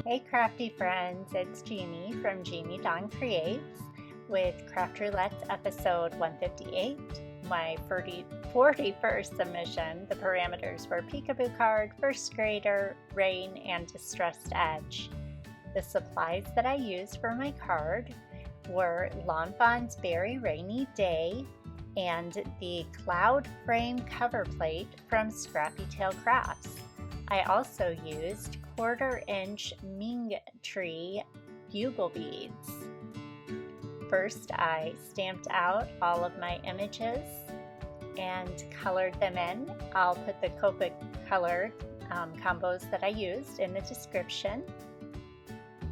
Hey crafty friends, it's Jeannie from Jeannie Dawn Creates with Craft Roulette's episode 158, my 41st submission. The parameters were peekaboo card, first grader, rain, and distressed edge. The supplies that I used for my card were Lawn Fawn's Beary Rainy Day and the cloud frame cover plate from Scrappy Tail Crafts. I also used 1/4-inch Ming tree bugle beads. First, I stamped out all of my images and colored them in. I'll put the Copic color combos that I used in the description.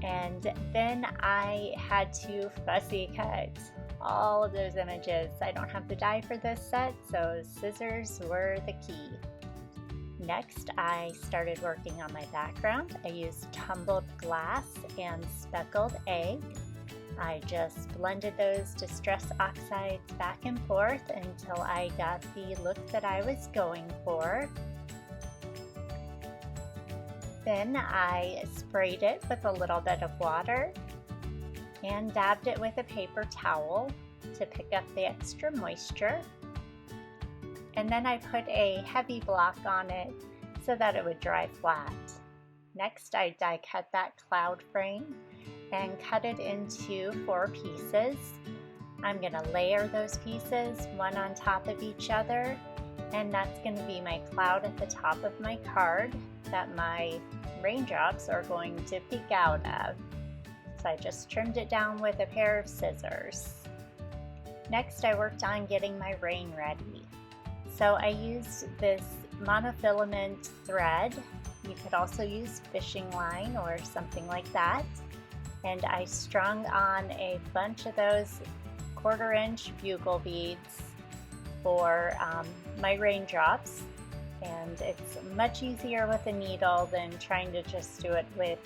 And then I had to fussy cut all of those images. I don't have the die for this set, so scissors were the key. Next, I started working on my background. I used Tumbled glass and Speckled egg. I just blended those distress oxides back and forth until I got the look that I was going for. Then I sprayed it with a little bit of water and dabbed it with a paper towel to pick up the extra moisture. And then I put a heavy block on it so that it would dry flat. Next, I die cut that cloud frame and cut it into 4 pieces. I'm going to layer those pieces one on top of each other, and that's going to be my cloud at the top of my card that my raindrops are going to peek out of. So I just trimmed it down with a pair of scissors. Next, I worked on getting my rain ready. So I used this monofilament thread. You could also use fishing line or something like that. And I strung on a bunch of those 1/4-inch bugle beads for my raindrops. And it's much easier with a needle than trying to just do it with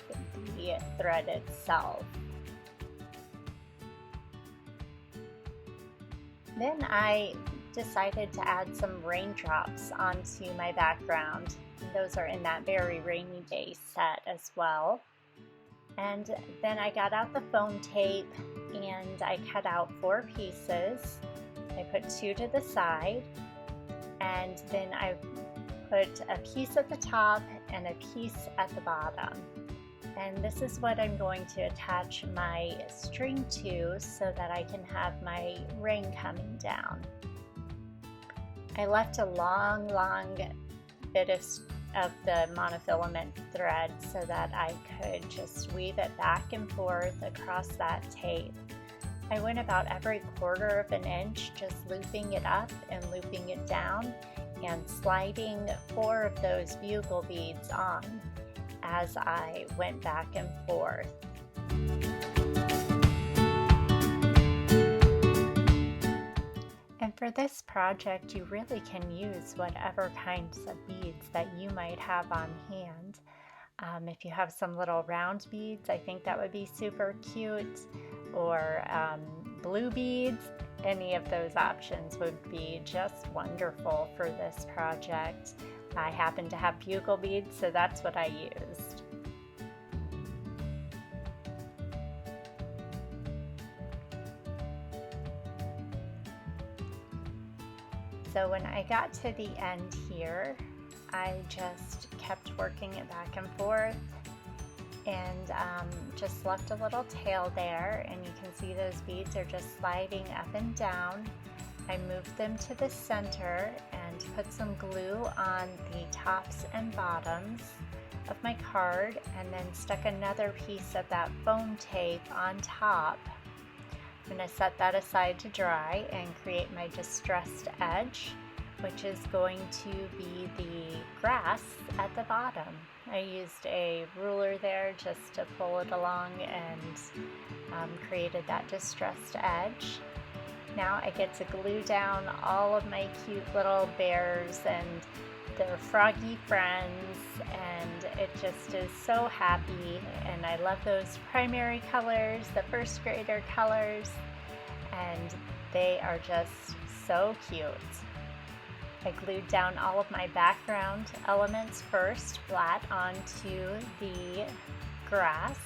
the thread itself. Then I decided to add some raindrops onto my background. Those are in that Beary Rainy Day set as well. And then I got out the foam tape and I cut out 4 pieces. I put 2 to the side, and then I put a piece at the top and a piece at the bottom. And this is what I'm going to attach my string to so that I can have my rain coming down. I left a long bit of the monofilament thread so that I could just weave it back and forth across that tape. I went about every 1/4 of an inch, just looping it up and looping it down and sliding 4 of those bugle beads on as I went back and forth. And for this project, you really can use whatever kinds of beads that you might have on hand. If you have some little round beads, I think that would be super cute, or blue beads. Any of those options would be just wonderful for this project. I happen to have bugle beads, so that's what I used. So when I got to the end here, I just kept working it back and forth and just left a little tail there, and you can see those beads are just sliding up and down. I moved them to the center and put some glue on the tops and bottoms of my card, and then stuck another piece of that foam tape on top. I'm going to set that aside to dry and create my distressed edge, which is going to be the grass at the bottom. I used a ruler there just to pull it along and created that distressed edge. Now I get to glue down all of my cute little bears and their froggy friends, and it just is so happy. And I love those primary colors, the first grader colors, and they are just so cute. I glued down all of my background elements first flat onto the grass.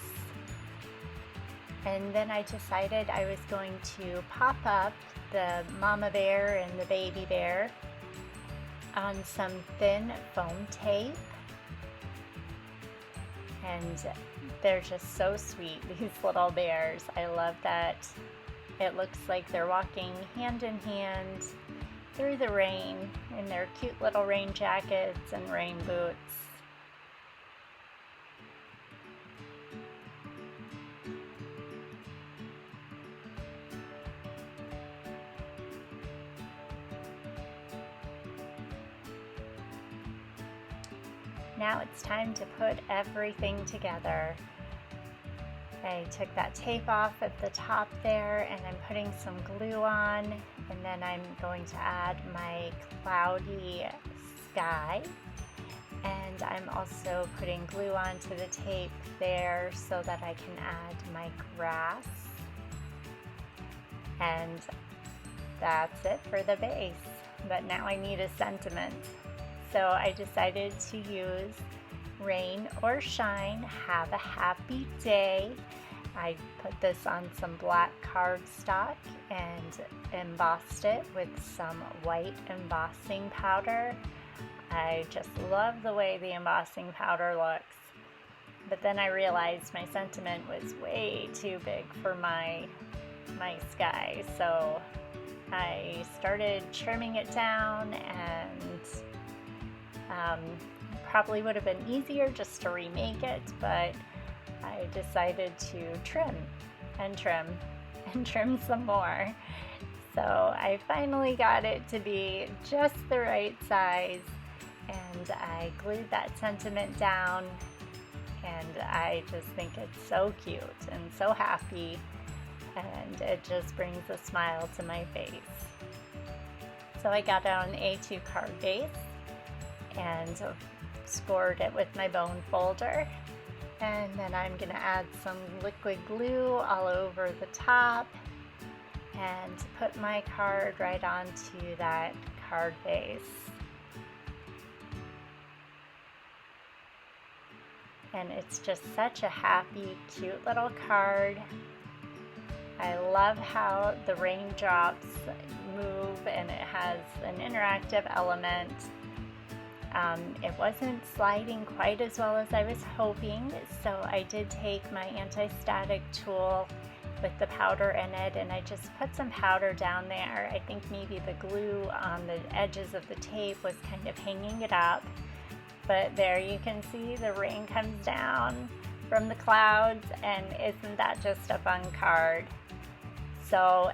And then I decided I was going to pop up the mama bear and the baby bear on some thin foam tape. And they're just so sweet, these little bears. I love that it looks like they're walking hand in hand through the rain in their cute little rain jackets and rain boots. Now it's time to put everything together. I took that tape off at the top there and I'm putting some glue on, and then I'm going to add my cloudy sky, and I'm also putting glue onto the tape there so that I can add my grass. And that's it for the base, but now I need a sentiment. So I decided to use Rain or Shine, Have a Happy Day. I put this on some black cardstock and embossed it with some white embossing powder. I just love the way the embossing powder looks. But then I realized my sentiment was way too big for my sky. So I started trimming it down, and probably would have been easier just to remake it, but I decided to trim and trim and trim some more. So I finally got it to be just the right size, and I glued that sentiment down, and I just think it's so cute and so happy, and it just brings a smile to my face. So I got out an A2 card base and scored it with my bone folder, and then I'm going to add some liquid glue all over the top and put my card right onto that card base. And it's just such a happy, cute little card. I love how the raindrops move and it has an interactive element. It wasn't sliding quite as well as I was hoping, so I did take my anti-static tool with the powder in it, and I just put some powder down there. I think maybe the glue on the edges of the tape was kind of hanging it up, but there you can see the rain comes down from the clouds, and isn't that just a fun card? So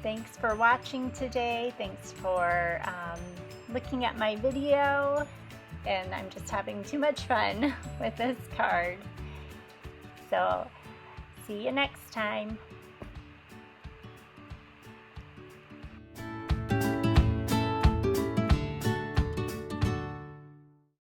thanks for watching today. Thanks for looking at my video, and I'm just having too much fun with this card. So see you next time.